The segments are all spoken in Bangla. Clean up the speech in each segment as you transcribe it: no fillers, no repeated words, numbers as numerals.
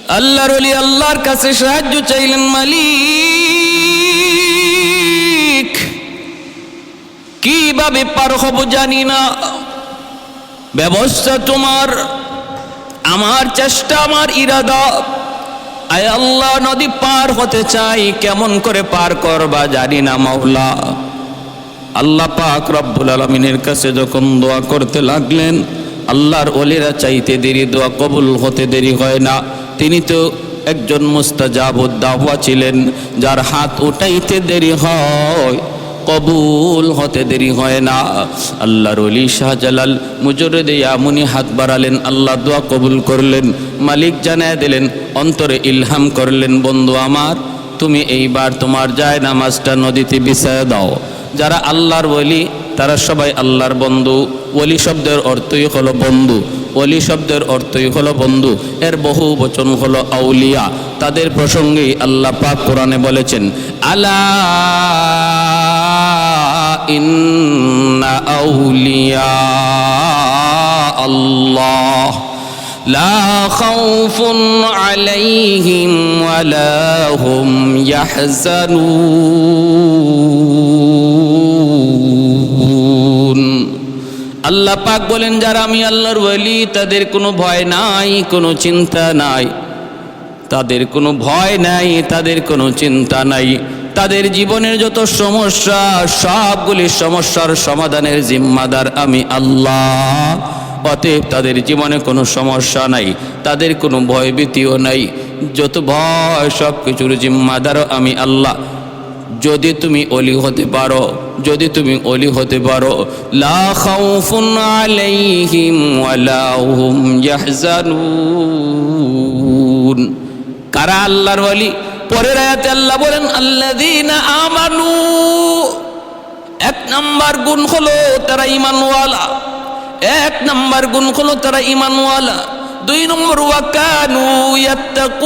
আল্লাহর ওলি আল্লাহর কাছে সাহায্য চাইলেন, মালিক কিভাবে পার হব জানি না, ব্যবস্থা তোমার, আমার চেষ্টা, আমার ইরাদা। আয় আল্লাহ, নদী পার হতে চাই, কেমন করে পার করবা জানি না মাওলা। আল্লাহ পাক রব্বুল আলামিনের কাছে যখন দোয়া করতে লাগলেন, আল্লাহর ওলিরা চাইতে দেরি, দোয়া কবুল হতে দেরি হয় না। তিনি তো একজন মুস্তাজাবুদ দাওয়া ছিলেন, যার হাত উঠাইতে দেরি হয়, কবুল হতে দেরি হয় না। আল্লাহর ওলি শাহজালাল মুজররিদ ইয়ামুনি হাত বাড়ালেন, আল্লাহ দোয়া কবুল করলেন। মালিক জানায় দিলেন, অন্তরে ইলহাম করলেন, বন্ধু আমার, তুমি এইবার তোমার যায় নামাজটা নদীতে বিছায় দাও। যারা আল্লাহর ওলি তারা সবাই আল্লাহর বন্ধু। ওলি শব্দের অর্থই হলো বন্ধু, ওলি শব্দের অর্থই হলো বন্ধু, এর বহু বচন হলো আউলিয়া। তাদের প্রসঙ্গেই আল্লাহ পাক কোরআনে বলেছেন, আলা ইন্না আউলিয়া আল্লাহ লা খাউফুন আলাইহিম ওয়ালা হুম ইয়াহজানুন। আল্লাহ পাক বলেন, যারা আমি আল্লাহর ওলি তাদের কোনো ভয় নাই, কোনো চিন্তা নাই, তাদের কোনো ভয় নাই, তাদের কোনো চিন্তা নাই। তাদের জীবনের যত সমস্যা, সবগুলি সমস্যার সমাধানের জিম্মাদার আমি আল্লাহ। অতএব তাদের জীবনে কোনো সমস্যা নাই, তাদের কোনো ভয়ভীতিও নাই। যত ভয় সব কিছুর জিম্মাদারও আমি আল্লাহ। যদি তুমি ওলি হতে পারো, যদি তুমি ওলি হতে পারো, লা খাউফুন আলাইহিম ওয়ালা হুম ইয়াহজানুন। কারা আল্লাহর ওলি? পরের আয়াতে আল্লাহ বলেন, আল্লাযীনা আমানু। এক নাম্বার গুণ হলো তারা ঈমানওয়ালা, এক নাম্বার গুণ হলো তারা ঈমানওয়ালা। দুই নম্বর, ওয়া কানু ইয়াত্তাকুন।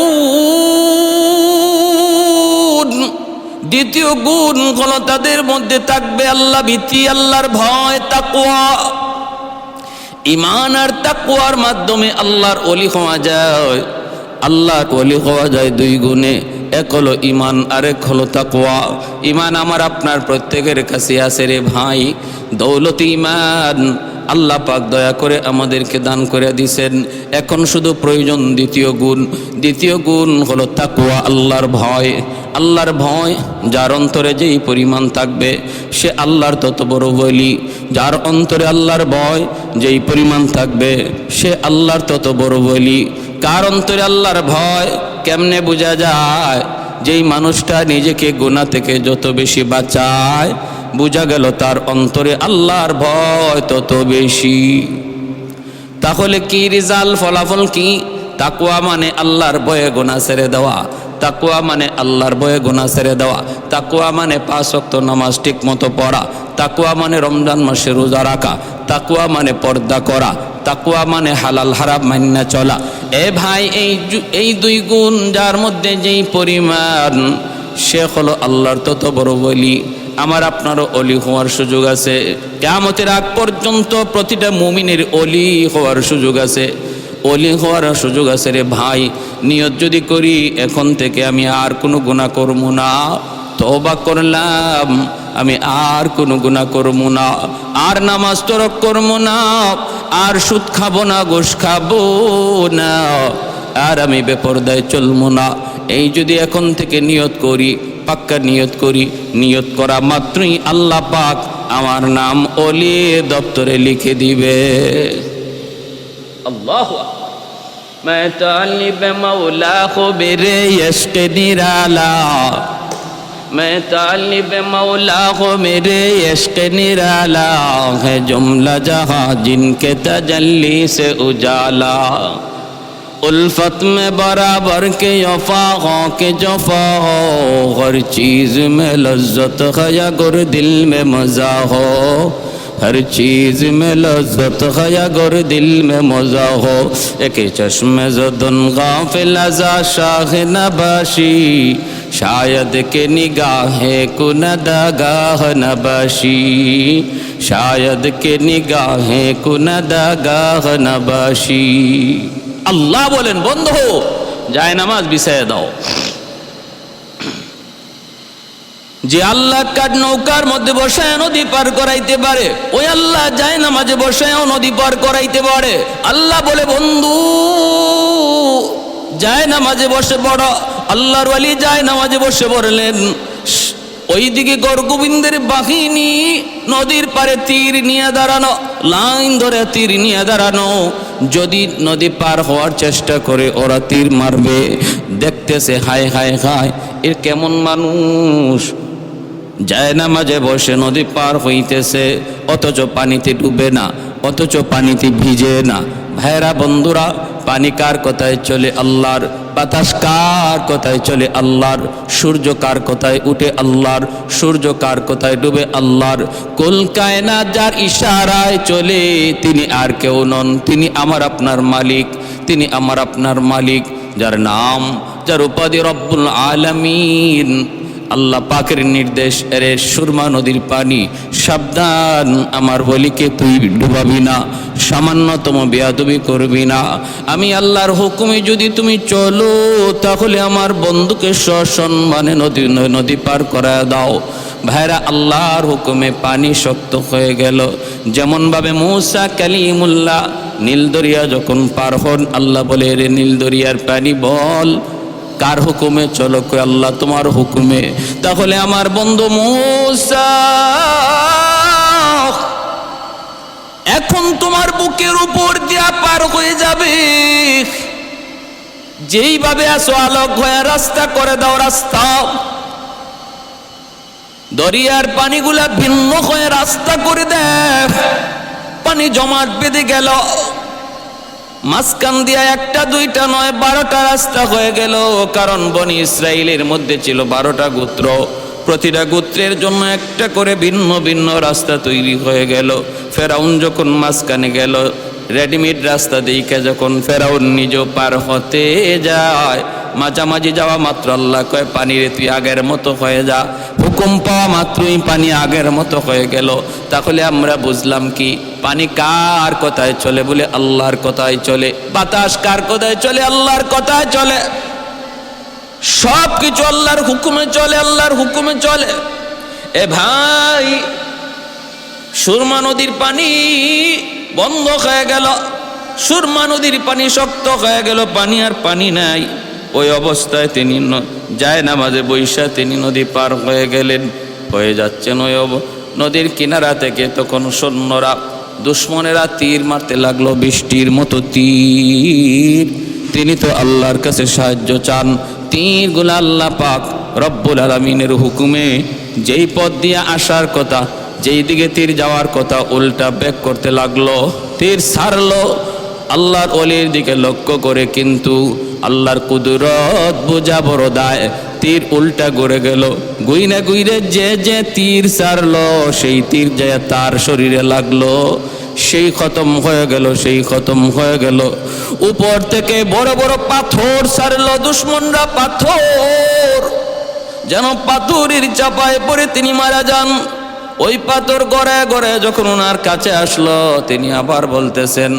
দ্বিতীয় গুণ হলো তাদের মধ্যে থাকবে আল্লাহ ভীতি, আল্লাহর ভয়, তাকওয়া। ঈমান আর তাকওয়ার মাধ্যমে আল্লাহর ওলি হওয়া যায়। আল্লাহর ওলি হওয়া যায় দুই গুণে, এক হলো ঈমান আর এক হলো তাকওয়া। ঈমান আমার আপনার প্রত্যেকের কাছে আছে রে ভাই, দৌলত ঈমান আল্লাহ পাক দয়া করে আমাদেরকে দান করে দিয়েছেন। এখন শুধু প্রয়োজন দ্বিতীয় গুণ। দ্বিতীয় গুণ হলো তাকওয়া, আল্লাহর ভয়। আল্লাহর ভয় যার অন্তরে যেই পরিমাণ থাকবে সে আল্লাহর তত বড় ওলি। যার অন্তরে আল্লাহর ভয় যেই পরিমাণ থাকবে সে আল্লাহর তত বড় ওলি। কার অন্তরে আল্লাহর ভয় কেমনে বোঝা যায়? যেই মানুষটা নিজেকে গুনাহ থেকে যত বেশি বাঁচায়, বোঝা গেল তার অন্তরে আল্লাহর ভয় তত বেশি। তাহলে কি রেজাল্ট, ফলাফল কি? তাকওয়া মানে আল্লাহর ভয়ে গুনাহ ছেড়ে দেওয়া, তাকওয়া মানে আল্লাহর ভয়ে গুনাহ ছেড়ে দেওয়া, তাকওয়া মানে 5 ওয়াক্ত নামাজ ঠিক মতো পড়া, তাকওয়া মানে রমজান মাসে রোজা রাখা, তাকওয়া মানে পর্দা করা, তাকওয়া মানে হালাল হারাম মান্না চলা। এ ভাই, এই দুই গুণ যার মধ্যে যেই পরিমাণ, সে হলো আল্লাহর তত বড় ওলি। আমার আপনারও ওলি হওয়ার সুযোগ আছে। কিয়ামতের আগ পর্যন্ত প্রতিটা মুমিনের ওলি হওয়ার সুযোগ আছে, ওলি হওয়ার সুযোগ আছে রে ভাই। নিয়ত যদি করি এখন থেকে আমি আর কোনো গুনাহ করব না, তওবা করলাম আমি আর কোনো গুনাহ করব না, আর নামাজ তরক করব না, আর সুদ খাবো না, ঘুষ খাবো না, আর আমি বেপরদায় চলবো না। এই যদি এখন থেকে নিয়ত করি, পাক্কা নিয়ত করি, নিয়ত করা মাত্রই আল্লাহ পাক আমার নাম ওলি দপ্তরে লিখে দিবে। আল্লাহু আকবার। मैं तालिब मौला को मेरे इश्क निराला, मैं तालिब मौला को मेरे इश्क निराला, है जुमला जहां जिनके तजल्ली से उजाला। उल्फत में बराबर के वफा हो के जफा हो, हर चीज़ में लज्जत है या गुर दिल में मज़ा हो, हर चीज़ में लज्जत है या गुर दिल में मज़ा हो। एक चश्मे ज़दन गाफिल अज़ा शाह नबाशी, शायद के निगाहे कुनदगाह नबाशी, शायद के निगाहे कुनदगाह नबाशी। আল্লাহ বলেন, বন্ধু যায় নামাজ বিছাইয়া দাও। যে আল্লাহ কাঠ নৌকার মধ্যে বসায় নদী পার করাইতে পারে, ওই আল্লাহ যায় নামাজে বসায়ও নদী পার করাইতে পারে। আল্লাহ বলে, বন্ধু যায় নামাজে বসে পড়। আল্লাহর ওয়ালি যায় নামাজে বসে পড়লেন। ওইদিকে গরগোবিন্দের বাহিনী নদীর পারে তীর নিয়ে দাঁড়ানো, লাইন ধরে তীর নিয়ে দাঁড়ানো। যদি নদী পার হওয়ার চেষ্টা করে ওরা তীর মারবে। দেখতেছে হায় হায় হায়, এর কেমন মানুষ, যায় নামাজে বসে নদী পার হইতেছে, অথচ পানিতে ডুবে না, অথচ পানিতে ভিজে না। ভাইরা বন্ধুরা, পানি কার কথায় চলে? আল্লাহর। বাতাস কার কথায় চলে? আল্লাহর। সূর্য কার কথায় উঠে? আল্লাহর। সূর্য কার কথায় ডুবে? আল্লাহর। কুল কায়নাত যার ইশারায় চলে, তিনি আর কেউ নন, তিনি আমার আপনার মালিক, তিনি আমার আপনার মালিক। যার নাম, যার উপাধি রব্বুল আলামিন। আল্লাহ পাকের নির্দেশ, এরে সুরমা নদীর পানি, সাবধান, আমার বলিকে তুই ডুবাবি না, সামান্যতম বেয়াদবি করবি না। আমি আল্লাহর হুকুমে যদি তুমি চলো, তাহলে আমার বন্ধুকে সসম্মানে নদী পার করায় দাও। ভাইরা, আল্লাহর হুকুমে পানি শক্ত হয়ে গেল। যেমনভাবে মূসা কালিমুল্লাহ নীল দরিয়া যখন পার হন, আল্লাহ বলে, রে নীল দরিয়ার পানি বল কার হুকুমে চলো? কই আল্লাহ তোমার হুকুমে। তাহলে আমার বন্ধু মূসা, এখন তোমার বুকের উপর দিয়া পার হয়ে যাবে। যেইভাবে আসো আলোক হয়ে রাস্তা করে দাও, রাস্তা। দরিয়ার পানিগুলা ভিন্ন হয়ে রাস্তা করে দেয়। পানি জমাট বেঁধে গেল, মাঝখান দিয়া একটা দুইটা নয় 12টা রাস্তা হয়ে গেল। কারণ বনি ইসরাইলের মধ্যে ছিল 12টা গোত্র, প্রতিটা গোত্রের জন্য একটা করে ভিন্ন ভিন্ন রাস্তা তৈরি হয়ে গেল। ফেরাউন যখন মাঝখানে গেল, রেডিমেড রাস্তা দেখে যখন ফেরাউন নিজেও পার হতে যায়, মাঝামাঝি যাওয়া মাত্র আল্লাহ কয়, পানিরে তুই আগের মতো হয়ে যা। হুকুম পাওয়া মাত্রই পানি আগের মতো হয়ে গেল। তাহলে আমরা বুঝলাম কি, পানি কার কথায় চলে? বলে আল্লাহর কথায় চলে। বাতাস কার কথায় চলে? আল্লাহর কথায় চলে। সব কিছু আল্লাহর হুকুমে চলে, আল্লাহর হুকুমে চলে। এ ভাই, সুরমা নদীর পানি বন্ধ হয়ে গেল, সুরমা নদীর পানি শক্ত হয়ে গেল, পানি আর পানি নাই। ওই অবস্থায় তিনি যায় নামাজে বৈশা তিনি নদী পার হয়ে গেলেন। হয়ে যাচ্ছেন ওই নদীর কিনারা থেকে, তখন সৈন্যরা, দুশ্মনেরা তীর মারতে লাগলো, বৃষ্টির মতো তীর। তিনি তো আল্লাহর কাছে সাহায্য চান। তীরগুলো আল্লাহ পাক রব্বুল আলামিনের হুকুমে যেই পথ দিয়ে আসার কথা, যেই দিকে তীর যাওয়ার কথা, উল্টা ব্যাক করতে লাগলো। তীর ছাড়লো আল্লাহর ওলির দিকে লক্ষ্য করে, কিন্তু আল্লাহর কুদরত বোঝা বড় দায়। তীর উল্টা ঘুরে গেল। গুইনে গুইরে যে তীর ছাড়লো, সেই তীর যায় তার শরীরে লাগলো, সেই খতম হয়ে গেল, সেই খতম হয়ে গেল। উপর থেকে বড় বড় পাথর ছাড়লো দুশ্মনরা, পাথর যেন পাথরের চাপায় পড়ে তিনি মারা যান। ওই পাথর গড়ায় গড়ায় যখন ওনার কাছে আসলো, তিনি আবার বলতেছেন,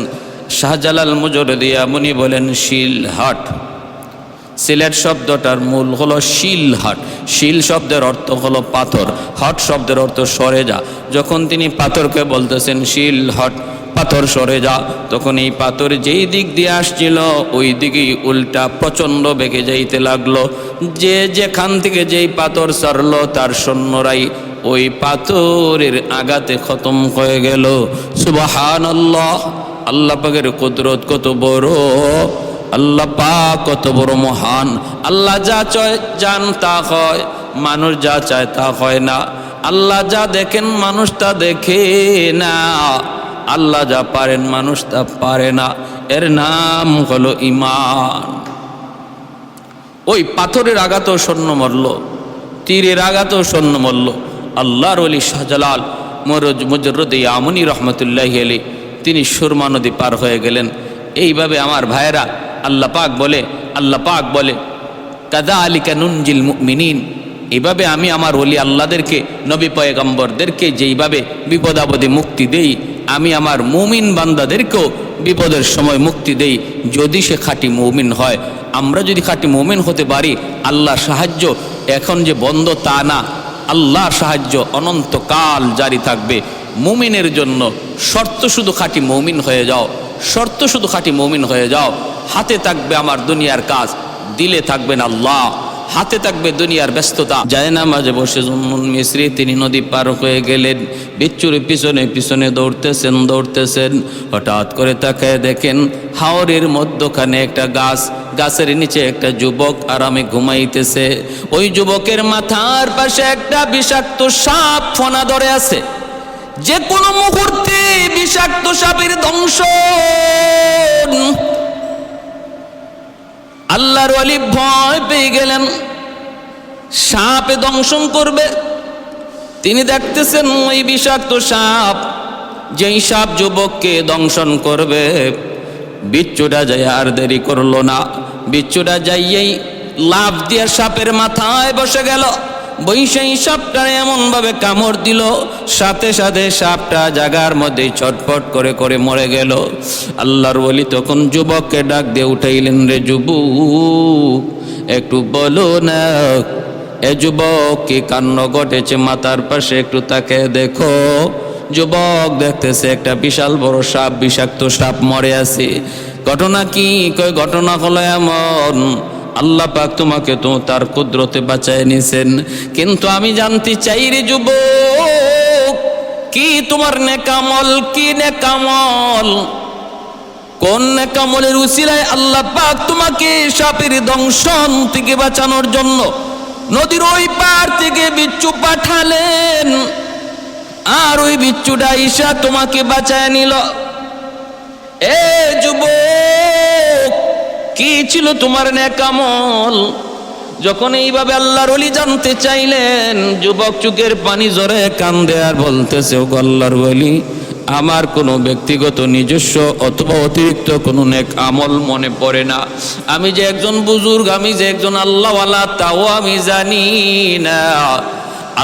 শাহজালাল মুজরদি মুনি বলেন, শিলহাট। সিলেট শব্দটার মূল হলো শিলহাট। শিল শব্দের অর্থ হলো পাথর, হট শব্দের অর্থ সরে যা। যখন তিনি পাথরকে বলতেছেন শিলহাট, পাথর সরে যা, তখন এই পাথর যেই দিক দিয়ে আসছিল ওই দিকেই উল্টা প্রচণ্ড বেগে যাইতে লাগলো। যেখান থেকে যেই পাথর ছাড়লো, তার সৈন্যরাই ওই পাথরের আঘাতে খতম হয়ে গেল। সুবহানাল্লাহ! আল্লাহ পাকের কুদরত কত বড়, আল্লাহ পাক কত বড় মহান। আল্লাহ যা চায় জান তা হয়, মানুষ যা চায় তা হয় না। আল্লাহ যা দেখেন মানুষ তা দেখে না, আল্লাহ যা পারেন মানুষ তা পারে না। এর নাম হলো ঈমান। ওই পাথরের আঘাতেও সৈন্য মরল, তীরের আঘাতেও সৈন্য মরল। আল্লাহর ওলি শাহজালাল মুজরদি আমনি রহমতুল্লাহি আলাইহি তিনি সুরমা নদী পার হয়ে গেলেন। এইভাবে আমার ভাইয়েরা, আল্লাহ পাক বলে কাযালিকা নুনজিল মুমিনিন, এইভাবে আমি আমার ওলি আল্লাহদেরকে, নবী পয়গম্বরদেরকে যেইভাবে বিপদ আপদে মুক্তি দেই, আমি আমার মুমিন বান্দাদেরকেও বিপদের সময় মুক্তি দেই, যদি সে খাঁটি মুমিন হয়। আমরা যদি খাঁটি মুমিন হতে পারি, আল্লাহর সাহায্য এখন যে বন্ধ তা না, আল্লাহর সাহায্য অনন্তকাল জারি থাকবে মুমিনের জন্য। শর্ত শুধু খাঁটি মুমিন হয়ে যাও, শর্ত শুধু খাঁটি মুমিন হয়ে যাও। হাতে থাকবে আমার দুনিয়ার কাজ, দিলে থাকবেন আল্লাহ, হাতে থাকবে দুনিয়ার ব্যস্ততা। যায় না মাঝে বসে জুম্মন মিস্ত্রি তিনি নদী পার হয়ে গেলেন, বিচ্ছুর পিছনে পিছনে দৌড়তেছেন। হঠাৎ করে তাকায় দেখেন হাওরের মধ্যখানে একটা গাছ, গাছের নিচে একটা যুবক আরামে ঘুমাইতেছে। ওই যুবকের মাথার পাশে একটা বিষাক্ত সাপ ফনা ধরে আছে। যে কোনো মুহূর্তে বিষাক্ত সাপের দংশন। আল্লাহর ওয়ালি ভয় পেয়ে গেলেন, সাপে দংশন করবে। তিনি দেখতেছেন ওই বিষাক্ত সাপ, যেই সাপ যুবককে দংশন করবে। বিচ্ছুটা যাই আর দেরি করলো না, বিচ্ছুটা যাইয়েই লাফ দিয়ে সাপের মাথায় বসে গেল। বৈশাই সাপটা এমন ভাবে কামড় দিল, সাথে সাথে সাপটা জায়গার মধ্যে ছটফট করে করে মরে গেল। আল্লাহর ওয়ালি তখন যুবককে ডাক দিয়ে উঠাইলেন, রে যুবক একটু বলো না, এ যুবক কি কাণ্ড ঘটেছে, মাথার পাশে একটু তাকে দেখো। যুবক দেখতেছে একটা বিশাল বড় সাপ, বিষাক্ত সাপ মরে আছে। ঘটনা কি? কই ঘটনা হলো এমন, আল্লাহ পাক তোমাকে তো তার কুদরতে বাঁচায় নিয়েছেন। কিন্তু আমি জানতে চাই রে যুবক, কি তোমার নেকামল, কি নেকামল, কোন নেকামলের উসিলায় আল্লাহ পাক তোমাকে সাপের দংশন থেকে বাঁচানোর জন্য নদীর ওই পার থেকে বিচ্ছু পাঠালেন, আর ওই বিচ্ছুটা ঈশা তোমাকে বাঁচায় নিল। এ যুবক, কি ছিল তোমার নেকামল? যখন এইভাবে আল্লাহর ওলি জানতে চাইলেন, যুবক চোখের পানি জোরে কান্দে আর বলতেছে, ও আল্লাহর ওলি, আমার কোনো ব্যক্তিগত নিজস্ব অথবা অতিরিক্ত কোনো নেক আমল মনে পড়ে না। আমি যে একজন বুজুর্গ, আমি যে একজন আল্লাহওয়ালা, তাও আমি জানি না।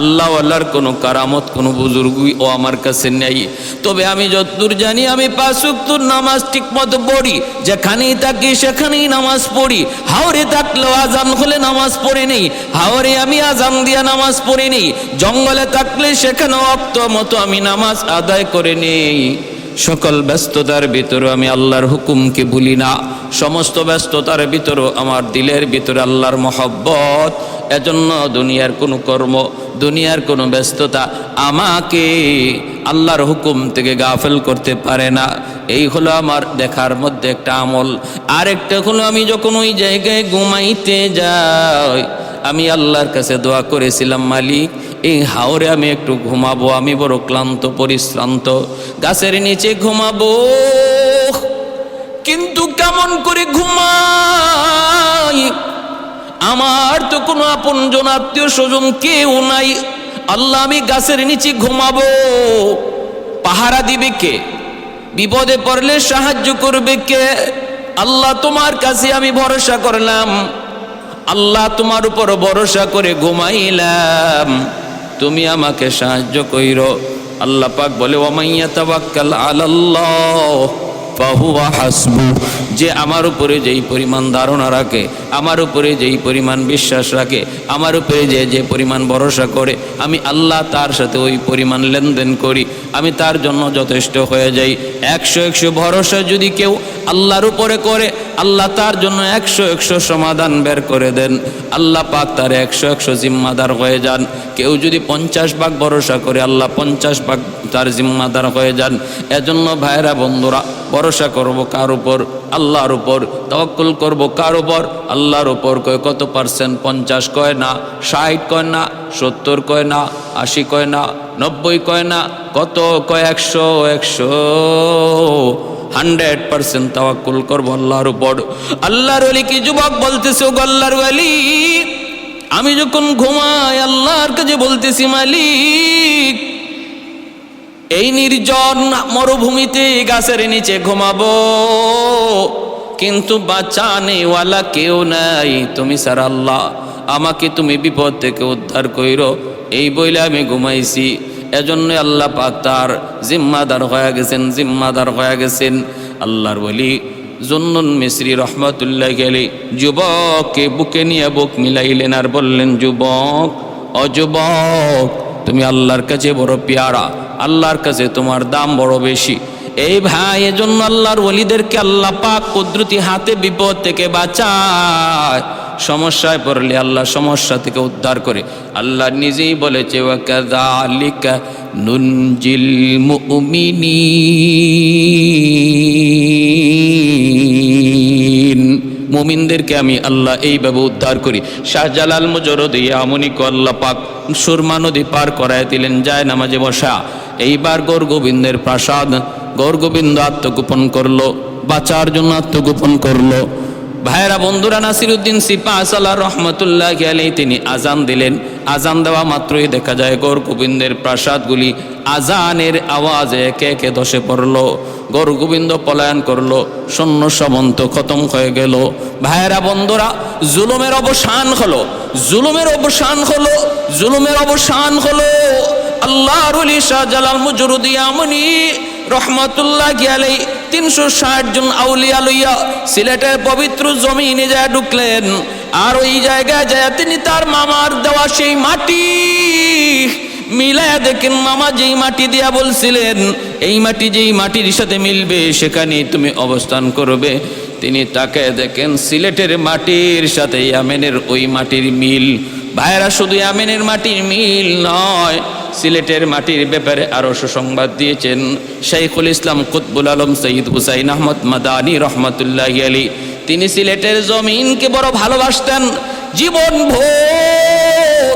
আল্লাহওয়ালার কোনো কারামত, কোনো বুজুর্গই ও আমার কাছে নেই। তবে আমি যতদূর জানি, আমি 5 ওয়াক্ত নামাজ ঠিক মতো পড়ি, যেখানেই থাকি সেখানেই নামাজ পড়ি। হাওরে থাকলেও আজান হলে নামাজ পড়ে নেই, হাওরে আমি আজান দিয়া নামাজ পড়ে নেই। জঙ্গলে থাকলে সেখানেও ওয়াক্ত মতো আমি নামাজ আদায় করে নেই। সকল ব্যস্ততার ভিতরে আমি আল্লাহর হুকুমকে ভুলি না। সমস্ত ব্যস্ততার ভিতরেও আমার দিলের ভিতরে আল্লাহর মহব্বত। এজন্য দুনিয়ার কোনো কর্ম, দুনিয়ার কোনো ব্যস্ততা আমাকে আল্লাহর হুকুম থেকে গাফেল করতে পারে না। এই হলো আমার দেখার মধ্যে একটা আমল। আরেকটা হলো, আমি যখন ওই জায়গায় ঘুমাইতে যাই, আমি আল্লাহর কাছে দোয়া করেছিলাম, মালিক এই হাওরে আমি একটু ঘুমাবো, আমি বড় ক্লান্ত পরিশ্রান্ত, গাছের নিচে ঘুমাবো। কিন্তু কেমন করে ঘুমাই? আমার তো কোনো আপনজন আত্মীয় স্বজন কেউ নাই। আল্লাহ, আমি গাছের নিচে ঘুমাবো, পাহারা দিবে কে? বিপদে পড়লে সাহায্য করবে কে? আল্লাহ, তোমার কাছে আমি ভরসা করলাম। আল্লাহ, তোমার উপর ভরসা করে ঘুমাইলাম, তুমি আমাকে সাহায্য কইরো। আল্লাহ পাক বলে, ওয়ামাইয়া তাওয়াক্কাল আলাল্লাহ ফাহুয়া হাসবু। যে আমার উপরে যেই পরিমাণ ধারণা রাখে, আমার উপরে যেই পরিমাণ বিশ্বাস রাখে, আমার উপরে যে পরিমাণ ভরসা করে, আমি আল্লাহ তার সাথে ওই পরিমাণ লেনদেন করি, আমি তার জন্য যথেষ্ট হয়ে যাই। 100 ভরসা যদি কেউ আল্লাহর উপরে করে, আল্লাহ তার জন্য 100 সমাধান বের করে দেন। আল্লাহ পাক তার 100 জিম্মাদার হয়ে যান। কেউ যদি 50 ভাগ ভরসা করে, আল্লাহ 50 ভাগ তার জিম্মাদার হয়ে যান। এজন্য ভাইরা বন্ধুরা, ভরসা করব কার উপর? আল্লাহর উপর। তাওয়াক্কুল করব কার উপর? আল্লাহর উপর। কয় কত %? 50 কয় না, 60 কয় না, 70 কয় না, 80 কয় না, 90 কয় না, কত কয়? 100 100% তাওয়াক্কুল করব আল্লাহর উপর। আল্লাহর ওলি কি যুবক বলতেছে, ও আল্লাহর ওলি, আমি যখন ঘুমাই আল্লাহর কাছে বলতেছি, মালিক এই নির্জন মরুভূমিতে গাছের নিচে ঘুমাবো, কিন্তু বাঁচানেওয়ালা কেউ নাই, তুমি ছাড়া। আল্লাহ, আমাকে তুমি বিপদ থেকে উদ্ধার কইরো। এই বইলে আমি ঘুমাইছি। এজন্য আল্লাহ পাক তার জিম্মাদার হয়ে গেছেন। আল্লাহর ওলি জুন্নুন মিসরি রহমাতুল্লাহি আলাইহি যুবককে বুকে নিয়ে বুক মিলাইলেন আর বললেন, যুবক, ও যুবক, তুমি আল্লাহর কাছে বড় পেয়ারা, আল্লাহর কাছে তোমার দাম বড় বেশি। এই ভাই, এজন্য আল্লাহর ওলিদেরকে আল্লাহ পাক কুদরতি হাতে বিপদ থেকে বাঁচায়। সমস্যায় পড়লে আল্লাহ সমস্যা থেকে উদ্ধার করে। আল্লাহ নিজেই বলেছে, ওয়াকাযালিকা নুনজিল মুমিনিন, মুমিনদেরকে আমি আল্লাহ এইভাবে উদ্ধার করি। শাহজালাল মুজরদি আমনিকে আল্লাহ পাক সুরমা নদী পার করায় দিলেন, যায় নামাজে বসা। এইবার গৌরগোবিন্দের প্রাসাদ, গৌরগোবিন্দ আত্মগোপন করলো, বাঁচার জন্য আত্মগোপন করলো। ভাইরা বন্ধুরা, নাসিরউদ্দিন সিপাহসালাহ রহমতুল্লাহি আলাইহি তিনি আজান দিলেন। আজান দেওয়া মাত্রই দেখা যায় গৌরগোবিন্দের প্রাসাদগুলি আজানের আওয়াজে একে একে ধসে পড়ল। গৌরগোবিন্দ পলায়ন করলো, সৈন্য সামন্ত খতম হয়ে গেল। ভাইরা বন্ধুরা, জুলুমের অবসান হলো, জুলুমের অবসান হলো, জুলুমের অবসান হলো। আল্লাহর ওলি শাহজালাল মুজরদি আমনি রহমতুল্লাহি আলাইহি 360 জন আউলিয়া লইয়া সিলেটের পবিত্র জমিনে যায় ঢুকলেন। আর ওই জায়গায় যায় তিনি তার মামার দেওয়া সেই মাটি মিলায়া দেখেন। মামা যেই মাটি দিয়া বলছিলেন এই মাটি যেই মাটির সাথে মিলবে সেখানেই তুমি অবস্থান করবে, তিনি তাকে দেখেন সিলেটের মাটির সাথে ইয়ামেনের ওই মাটির মিল। ভাইরা, শুধু ইয়ামেনের মাটির মিল নয়, সিলেটের মাটির ব্যাপারে আরো সুসংবাদ দিয়েছেন শাইখুল ইসলাম কুতবুল আলম সৈয়দ হুসাইন আহমদ মাদানী রহমতুল্লাহি আলাইহি। তিনি সিলেটের জমিনকে বড় ভালোবাসতেন। জীবন ভোর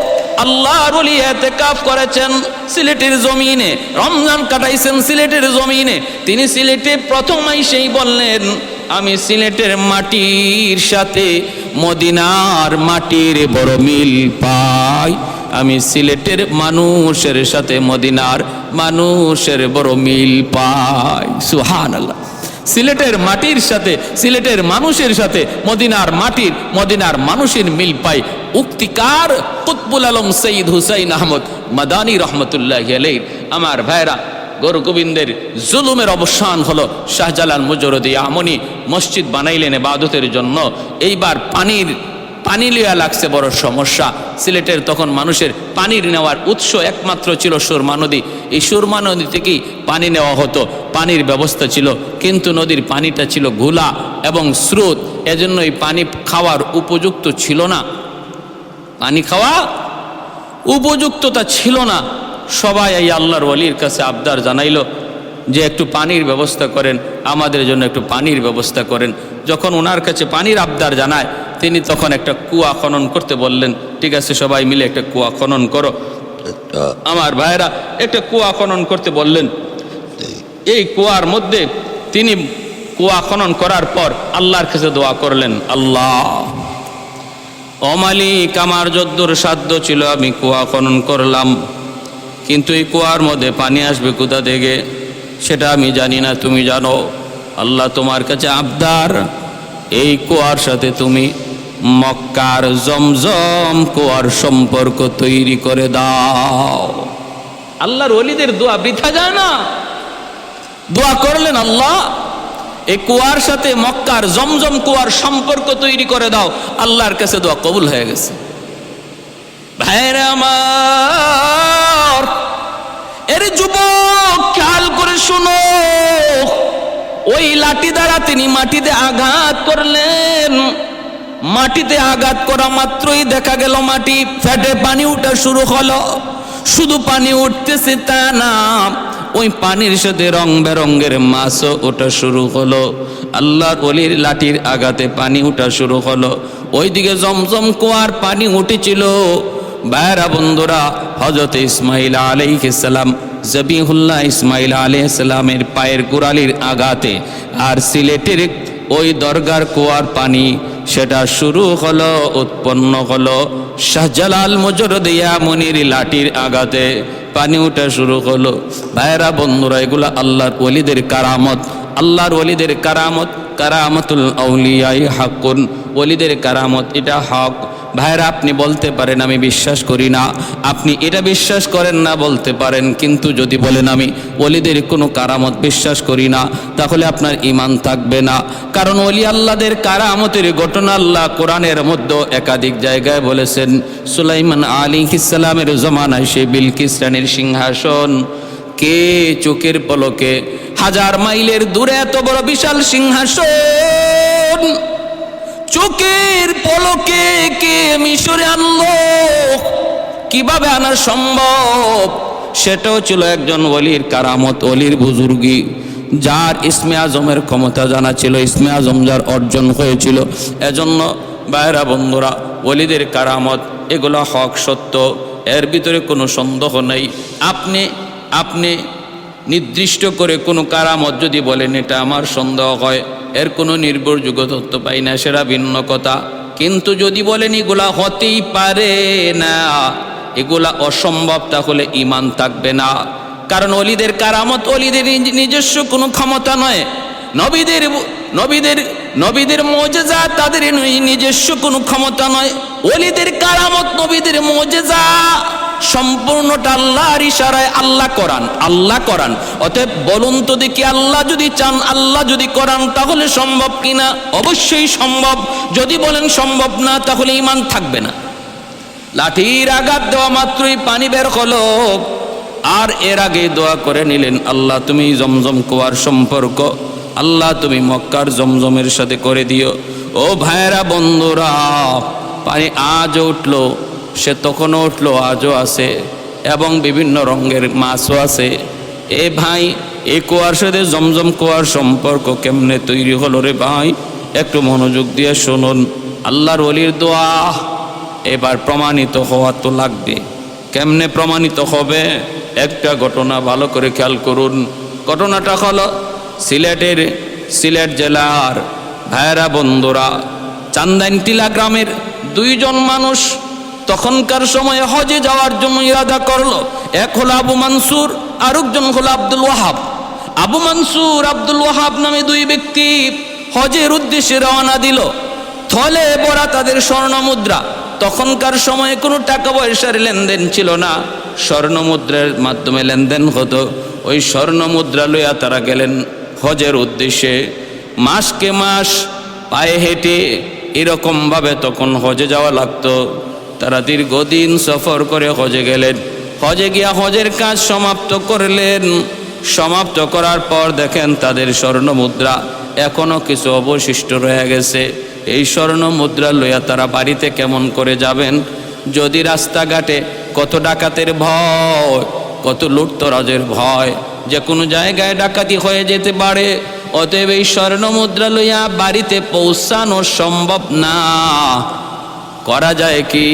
আল্লাহর ওলি ইতিকাফ করেছেন সিলেটের জমিনে, রমজান কাটাইছেন সিলেটের জমিনে। তিনি সিলেটে প্রথম এসেই বললেন, আমি সিলেটের মাটির সাথে মদিনার মাটির বড় মিল পাই, আমি সিলেটের মানুষের সাথে মদিনার মানুষের বড় মিল পাই। সুবহানাল্লাহ। সিলেটের মাটির সাথে, সিলেটের মানুষের সাথে মদিনার মানুষের মিল পাই। উক্তিকার কুতবুল আলম সৈয়দ হুসাইন আহমদ মাদানী রহমতুল্লাহি আলাইহি। আমার ভাইরা, গৌরগোবিন্দের জুলুমের অবসান হলো। শাহজালাল মুজরদি আমনি মসজিদ বানাইলেন ইবাদতের জন্য। এইবার পানি লিয়া লাগছে বড় সমস্যা। সিলেটের তখন মানুষের পানির নেওয়ার উৎস একমাত্র ছিল সুরমা নদী। এই সুরমা নদী থেকেই পানি নেওয়া হতো, পানির ব্যবস্থা ছিল, কিন্তু নদীর পানিটা ছিল ঘোলা এবং স্রোত, এজন্য এই পানি খাওয়ার উপযুক্ত ছিল না, পানি খাওয়া উপযুক্ততা ছিল না। সবাই এই আল্লাহর ওলির কাছে আবদার জানাইলো যে একটু পানির ব্যবস্থা করেন, আমাদের জন্য একটু পানির ব্যবস্থা করেন। যখন ওনার কাছে পানির আবদার জানায়, তিনি তখন একটা কুয়া খনন করতে বললেন। ঠিক আছে, সবাই মিলে একটা কুয়া খনন করো। আমার ভাইরা একটা কুয়া খনন করতে বললেন। এই কুয়ার মধ্যে তিনি কুয়া খনন করার পর আল্লাহর কাছে দোয়া করলেন, আল্লাহ, ও মালিক, আমার যদ্দূর সাধ্য ছিল আমি কুয়া খনন করলাম, কিন্তু এই কুয়ার মধ্যে পানি আসবে কোথা থেকে সেটা আমি জানি না, তুমি জানো। আল্লাহ, তোমার কাছে আবদার, এই কুয়ার সাথে তুমি মক্কার জমজম কুয়ার সম্পর্ক তৈরি করে দাও। আল্লাহর ওলিদের দোয়া বৃথা যায় না। দোয়া করলেন, আল্লাহ, এই কুয়ার সাথে মক্কার জমজম কুয়ার সম্পর্ক তৈরি করে দাও। আল্লাহর কাছে দোয়া কবুল হয়ে গেছে। ভাইরা আমার, এর যুবক খেয়াল করে শুনো, ওই লাঠি দ্বারা তিনি মাটিতে আঘাত করলেন। মাটিতে আঘাত করা মাত্রই দেখা গেল মাটি ফেটে পানি উঠা শুরু হলো। শুধু পানি উঠতেছে তা না, ওই পানির সাথে রং বেরঙ্গের মাছও ওঠা শুরু হলো। আল্লাহর ওলির লাঠির আঘাতে পানি উঠা শুরু হলো। ওইদিকে জমজম কুয়ার পানি উঠেছিল। ভাইরা বন্ধুরা, হযরত ইসমাঈল আলাইহিস সালাম, জবিহুল্লাহ ইসমাঈল আলাইহিস সালামের পায়ের গোড়ালির আঘাতে আর সিলেটের ওই দরগার কুয়ার পানি সেটা শুরু হলো, উৎপন্ন হলো। শাহজালাল মুজরদি আমনির লাঠির আঘাতে পানি উঠা শুরু হলো। ভাইরা বন্ধুরা, এগুলা আল্লাহর ওলিদের কারামত। আল্লাহর ওলিদের কারামত, কারামাতুল আউলিয়াই হাক্কুন। ওলিদের কারামত এটা হক। ভাইরা আপনি বলতে পারেন আমি বিশ্বাস করি না, আপনি এটা বিশ্বাস করেন না বলতে পারেন, কিন্তু যদি বলেন আমি ওলিদের কোনো কারামত বিশ্বাস করি না, তাহলে আপনার ঈমান থাকবে না। কারণ ওলি আল্লাহদের কারামতের ঘটনা আল্লাহ কোরআনের মধ্যে একাধিক জায়গায় বলেছেন। সুলাইমান আলাইহিস সালামের জমানায় সে বিলকিস রানীর সিংহাসন কে চোখের পলকে 1000 মাইলের দূরে এত বড় বিশাল সিংহাসন চোখের পলকে কে মিশরে আনলো, কিভাবে আনা সম্ভব? সেটাও ছিল একজন ওলির কারামত, ওলির বুজুর্গি, যার ইসমে আজমের ক্ষমতা জানা ছিল, ইসমে আজম যার অর্জন হয়েছিল। এজন্য ভাইরা বন্ধুরা, ওলিদের কারামত এগুলো হক সত্য, এর ভিতরে কোনো সন্দেহ নেই। আপনি নির্দিষ্ট করে কোনো কারামত যদি বলেন এটা আমার সন্দেহ হয়, এর কোনো নির্ভরযোগ্য তথ্য পাই না, সেটা ভিন্ন কথা। কিন্তু যদি বলেন এগুলা হতেই পারে না, এগুলা অসম্ভব, তাহলে ঈমান থাকবে না। কারণ ওলিদের কারামত ওলিদের নিজস্ব কোনো ক্ষমতা নয়, নবীদের মুজিজা তাদের নিজস্ব কোনো ক্ষমতা নয়। ওলিদের কারামত নবীদের মুজিজা সম্পূর্ণটা আল্লাহর ইশারায়, আল্লাহ করান। অতএব বলুন তো দেখি, আল্লাহ যদি চান, আল্লাহ যদি করান, তাহলে সম্ভব কিনা? অবশ্যই সম্ভব। যদি বলেন সম্ভব না, তাহলে ঈমান থাকবে না। লাঠির আঘাত দেওয়া মাত্রই পানি বের হলো, আর এর আগে দোয়া করে নিলেন, আল্লাহ তুমি জমজম কুয়ার সম্পর্ক আল্লাহ তুমি মক্কার জমজমের সাথে করে দিও। ও ভাইরা বন্ধুরা, পানি আজও উঠলো, সে তখনও উঠলো, আজও আছে, এবং বিভিন্ন রঙের মাছও আছে। এ ভাই, এই কুয়ার সাথে জমজম কুয়ার সম্পর্ক কেমনে তৈরি হলো রে ভাই? একটু মনোযোগ দিয়ে শুনুন। আল্লাহর ওলির দোয়া এবার প্রমাণিত হওয়া তো লাগবে। কেমনে প্রমাণিত হবে? একটা ঘটনা ভালো করে খেয়াল করুন। ঘটনাটা হলো সিলেট জেলার ভাইরা বন্ধুরা, চান্দাইনটিলা গ্রামের 2 জন মানুষ তখনকার সময়ে হজে যাওয়ার জন্য ইরাদা করলো। এক হলো আবু মানসুর, আরেকজন হলো আব্দুল ওয়াহাব। আবু মানসুর, আব্দুল ওয়াহাব নামে 2 ব্যক্তি হজের উদ্দেশ্যে রওনা দিল। থলে ভরা তাদের স্বর্ণ মুদ্রা। তখনকার সময়ে কোনো টাকা পয়সার লেনদেন ছিল না, স্বর্ণ মুদ্রার মাধ্যমে লেনদেন হতো। ওই স্বর্ণ মুদ্রা লইয়া তারা গেলেন হজের উদ্দেশ্যে। মাসকে মাস পায়ে হেঁটে এরকমভাবে তখন হজে যাওয়া লাগতো। তারা দীর্ঘদিন সফর করে হজে গেলেন। হজে গিয়া হজের কাজ সমাপ্ত করলেন। সমাপ্ত করার পর দেখেন তাদের স্বর্ণ মুদ্রা এখনো কিছু অবশিষ্ট রয়ে গেছে। এই স্বর্ণ মুদ্রা লইয়া তারা বাড়িতে কেমন করে যাবেন? যদি রাস্তাঘাটে কত ডাকাতের ভয়, কত লুটতরাজের ভয়, যে কোনো জায়গায় ডাকাতি হয়ে যেতে পারে। অতএব এই স্বর্ণ মুদ্রা লইয়া বাড়িতে পৌঁছানো সম্ভব না। করা যায় কি?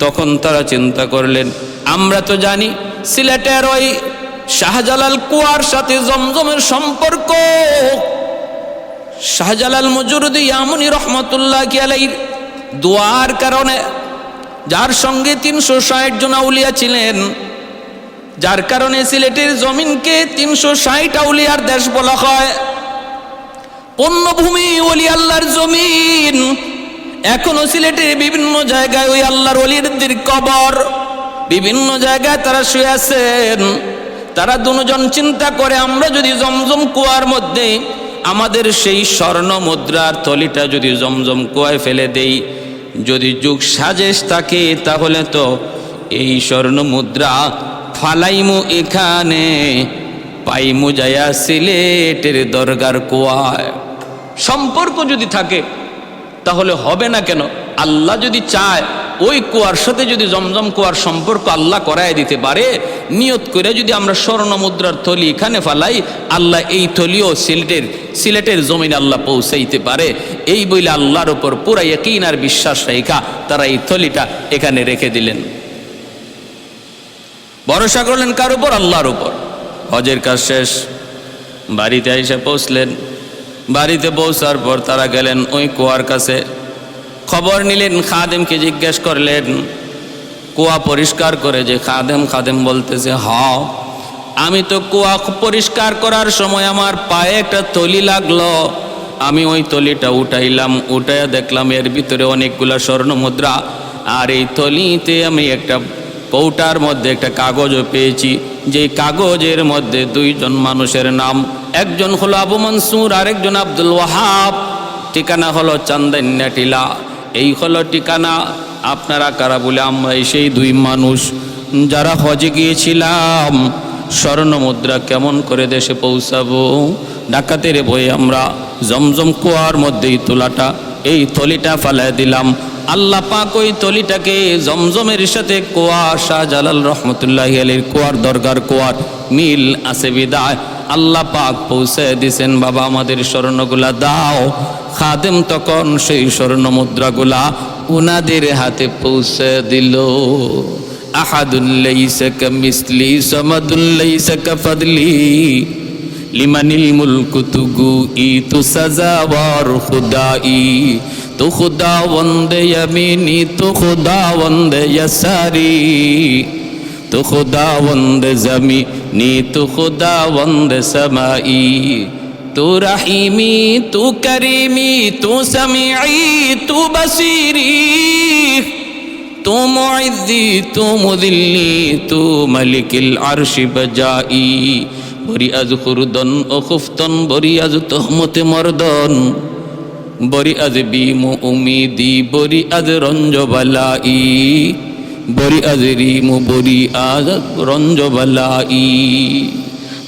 তখন তারা চিন্তা করলেন, আমরা তো জানি সিলেটের ওই শাহজালাল কুয়ার সাথে জমজমের সম্পর্ক। শাহজালাল মজুরুদ ইয়ামুনি রহমতুল্লাহ আলাইহির দোয়ার কারণে, যার সঙ্গে 360 জন আউলিয়া ছিলেন, যার কারণে সিলেটের জমিনকে 360 আউলিয়ার দেশ বলা হয়। পূর্ণভূমি ওলি আল্লাহর জমিন। এখনো সিলেটের বিভিন্ন জায়গায় ওই আল্লাহর ওলিদের কবর, বিভিন্ন জায়গায় তারা শুয়ে আছেন। তারা 2 জন চিন্তা করে, আমরা যদি জমজম কুয়ার মধ্যে আমাদের সেই স্বর্ণ মুদ্রার থলিটা যদি জমজম কুয়ায় ফেলে দেই, যদি যুগ সাজেশ থাকে, তাহলে তো এই স্বর্ণ মুদ্রা ফালাইমু এখানে, পাইমু যায়া সিলেটের দরগার কুয়ায়। সম্পর্ক যদি থাকে তাহলে হবে না কেন? আল্লাহ যদি চায়, ওই কুয়ার সাথে যদি জমজম কুয়ার সম্পর্ক আল্লাহ করায় দিতে পারে, নিয়ত করে যদি আমরা স্বর্ণ মুদ্রার থলি এখানে ফালাই, আল্লাহ এই থলিও সিলেটের জমিনে আল্লাহ পৌঁছাইতে পারে। এই বইলে আল্লাহর উপর পুরা ইয়াকিন আর বিশ্বাস রেখা তারা এই থলিটা এখানে রেখে দিলেন। ভরসা করলেন কার উপর? আল্লাহর উপর। হজের কাজ শেষ, বাড়িতে এসে পৌঁছলেন। বাড়িতে পৌঁছার পর তারা গেলেন ওই কুয়ার কাছে, খবর নিলেন, খাদেমকে জিজ্ঞেস করলেন কুয়া পরিষ্কার করে। যে খাদেম বলতেছে, হ্যাঁ আমি তো কুয়া পরিষ্কার করার সময় আমার পায়ে একটা থলি লাগলো, আমি ওই তলিটা উঠাইলাম, উঠাইয়া দেখলাম এর ভিতরে অনেকগুলা স্বর্ণ মুদ্রা। আর এই তলিতে আমি একটা কৌটার মধ্যে একটা কাগজও পেয়েছি, যে কাগজের মধ্যে দুইজন মানুষের নাম, একজন হলো আবু মনসুর, আরেকজন আব্দুল ওয়াহাব। ঠিকানা হলো চান্দাইন্যা টিলা। এই হলো ঠিকানা। আপনারা কারা বলে? আমরা সেই দুই মানুষ যারা হজে গিয়েছিলাম। স্বর্ণ মুদ্রা কেমন করে দেশে পৌঁছাবো? ডাকাতের ভয়ে আমরা জমজম কুয়ার মধ্যেই এই তলিটা ফালায় দিলাম। আল্লাহ পাক ওই তলিটাকে জমজমের সাথে কুয়া, শাহজালাল রহমতুল্লাহি আলাইহির কুয়ার, দরগার কুয়ার মিল আছে বিদায় আল্লাহ পাক পৌঁছে দিছেন। বাবা আমাদের স্বর্ণগুলা দাও। খাদেম তখন সেই স্বর্ণ মুদ্রাগুলা উনাদের হাতে পৌঁছে দিল। আহাদুল লাইসা কামিসলি সামাদুল লাইসা কাফাদলি লিমানিল মুলকু তুগুই তু সাজাওয়ার খুদাই, তু খুদাওয়ান্দে ইয়ামিনি তু খুদাওয়ান্দে ইয়াসারি, তু খুদাওয়ান্দে জমিনি তু খুদাওয়ান্দে সামাই, তু রহিমি তু করিমি তু সামিঈ তু বসিরি, তু মুইজ্জি তু মুদিল্লি তু মালিকিল আরশি বজাই। বরি আজ খুরদন ও খুফতন, বরি আজ তহমতে মর্দন, বরি আজ বিমু উমিদি, বরি আজ রঞ্জবালাই, বরি আজ রিমু বরি আজ রঞ্জবালাই।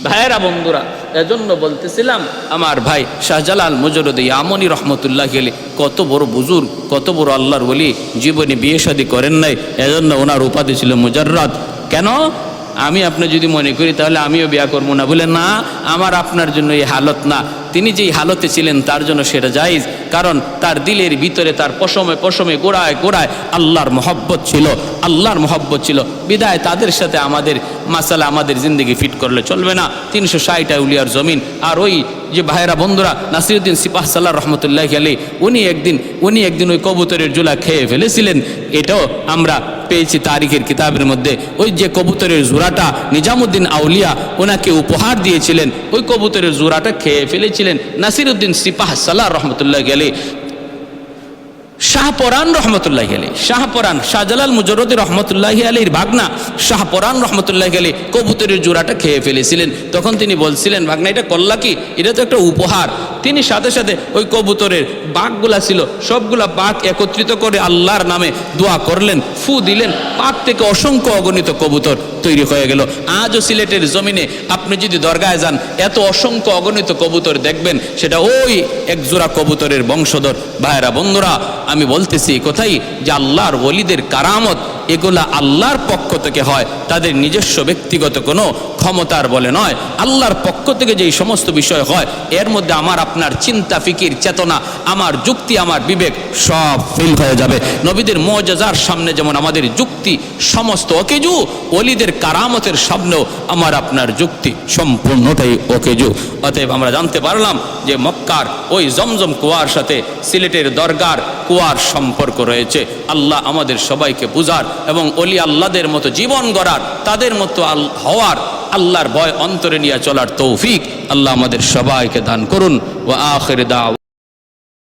ভাইয়েরা বন্ধুরা, এজন্য বলতেছিলাম আমার ভাই শাহজালাল মুজররদ ইয়ামনি রহমতুল্লাহ আলাইহি কত বড় বুজুর্গ, কত বড় আল্লাহর ওলি, জীবনে বিয়ে শাদী করেন নাই, এজন্য ওনার উপাধি ছিল মুজাররাদ। কেন? আমি আপনি যদি মনে করি তাহলে আমিও বিয়া করবো না, বলে না, আমার আপনার জন্য এই হালত না। তিনি যেই হালতে ছিলেন তার জন্য সেটা জায়েজ, কারণ তার দিলের ভিতরে, তার পশমে পশমে, গোড়ায় গোড়ায় আল্লাহর মহব্বত ছিল, আল্লাহর মহব্বত ছিল। বিদায় তাদের সাথে আমাদের মাসালা, আমাদের জিন্দগি ফিট করলে চলবে না। 360 আউলিয়ার জমিন। আর ওই যে ভাইরা বন্ধুরা, নাসিরউদ্দিন সিপাহ সালাহ রহমতুল্লাহ আলাইহি উনি একদিন ওই কবুতরের জোলা খেয়ে ফেলেছিলেন। এটাও আমরা পেয়েছি তারিখের কিতাবের মধ্যে। ওই যে কবুতরের জোড়াটা নিজামুদ্দিন আউলিয়া ওনাকে উপহার দিয়েছিলেন, ওই কবুতরের জোড়াটা খেয়ে ফেলেছিলেন নাসিরউদ্দিন সিপাহ সালাহ রহমতুল্লাহ আলাইহি। শাহপরান রহমতুল্লাহ আলাইহি, শাহপরান শাহজালাল মুজররদ রহমতুল্লাহ আলাইহির ভাগনা শাহপরান রহমতুল্লাহ আলাইহি কবুতরের জোড়াটা খেয়ে ফেলেছিলেন। তখন তিনি বলছিলেন, ভাগনা এটা করলা কি? এটা তো একটা উপহার। তিনি সাথে সাথে ওই কবুতরের বাঘগুলা ছিল সবগুলা বাঘ একত্রিত করে আল্লাহর নামে দোয়া করলেন, ফু দিলেন, পাক থেকে অসংখ্য অগণিত কবুতর তৈরি হয়ে গেল। আজও সিলেটের জমিনে আপনি যদি দরগায় যান, এত অসংখ্য অগণিত কবুতর দেখবেন, সেটা ওই এক জোড়া কবুতরের বংশধর। ভাইরা বন্ধুরা, আমি বলতেছি কোথায় যে আল্লাহর ওলিদের কারামত এগুলা আল্লাহর পক্ষ থেকে হয়, তাদের নিজস্ব ব্যক্তিগত কোনো ক্ষমতার বলে নয়। আল্লাহর পক্ষ থেকে যেই সমস্ত বিষয় হয়, এর মধ্যে আমার আপনার চিন্তা, ফিকির, চেতনা, আমার যুক্তি, আমার বিবেক সব ফেল হয়ে যাবে। নবীদের মুআজিজার সামনে যেমন আমাদের যুক্তি সমস্ত অকেজু, ওলিদের কারামতের সামনেও আমার আপনার যুক্তি সম্পূর্ণটাই অকেজু। অতএব আমরা জানতে পারলাম যে মক্কার ওই জমজম কুয়ার সাথে সিলেটের দরগার কুয়ার সম্পর্ক রয়েছে। আল্লাহ আমাদের সবাইকে বুঝার এবং ওলি আল্লাহদের মতো জীবন গড়ার, তাদের মতো হওয়ার, আল্লাহর ভয় অন্তরে নিয়ে চলার তৌফিক আল্লাহ আমাদের সবাইকে দান করুন। ওয়া আখির দাওয়া।